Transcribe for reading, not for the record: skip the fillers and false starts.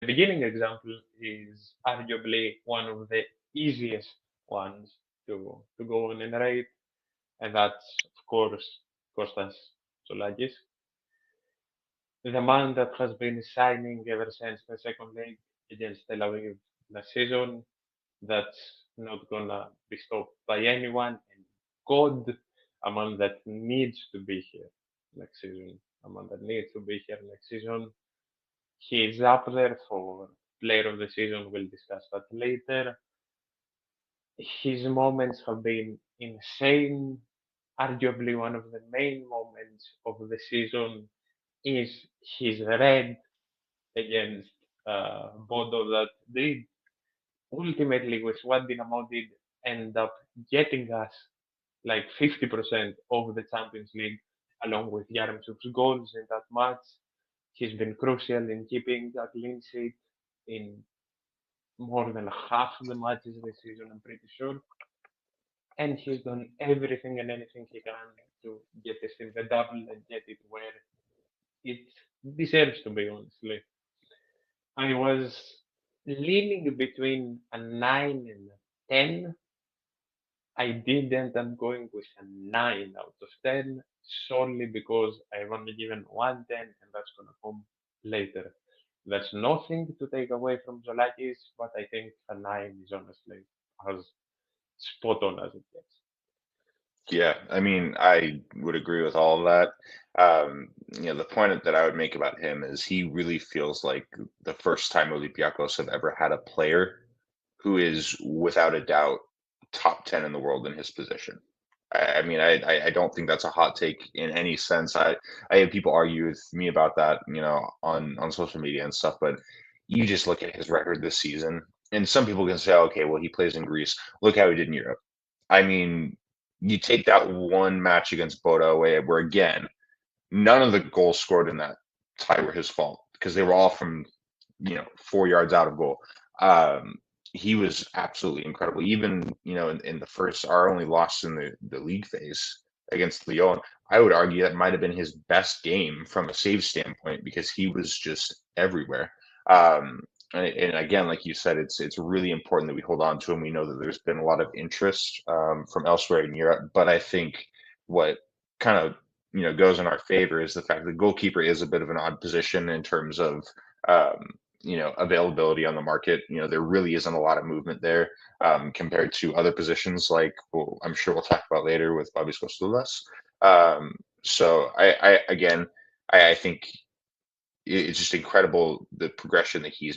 The beginning example is arguably one of the easiest ones to go on and rate, and that's of course Kostas Solagis, the man that has been shining ever since the second leg against Tel Aviv last season. That's not gonna be stopped by anyone, and God, a man that needs to be here next season, a man that needs to be here next season. He's up there for player of the season. We'll discuss that later. His moments have been insane. Arguably, one of the main moments of the season is his red against Bodo that did ultimately with what Dinamo did end up getting us like 50% of the Champions League, along with Yaremchuk's goals in that match. He's been crucial in keeping a clean sheet in more than half of the matches this season, I'm pretty sure. And he's done everything and anything he can to get us in the double and get it where it deserves to be, honestly. I was leaning between a 9 and a 10. I did end up going with a 9 out of 10 solely because I've only given one 10 and that's going to come later. There's nothing to take away from Zolakis, but I think a 9 is honestly as spot on as it gets. Yeah, I mean, I would agree with all of that. The point that I would make about him is he really feels like the first time Olympiacos have ever had a player who is without a doubt top 10 in the world in his position. I mean, I don't think that's a hot take in any sense. I had people argue with me about that, on social media and stuff, but you just look at his record this season, and some people can say, okay, well, he plays in Greece. Look how he did in Europe. I mean, you take that one match against Bodo away, where again, none of the goals scored in that tie were his fault because they were all from 4 yards out of goal. He was absolutely incredible. Even in the first, our only loss in the league phase against Lyon, I would argue that might have been his best game from a save standpoint because he was just everywhere. And again, like you said, it's really important that we hold on to him. We know that there's been a lot of interest from elsewhere in Europe, but I think what kind of goes in our favor is the fact that goalkeeper is a bit of an odd position in terms of um, availability on the market. There really isn't a lot of movement there compared to other positions like I'm sure we'll talk about later with Bobby Skostulas. So I again, I think it's just incredible the progression that he's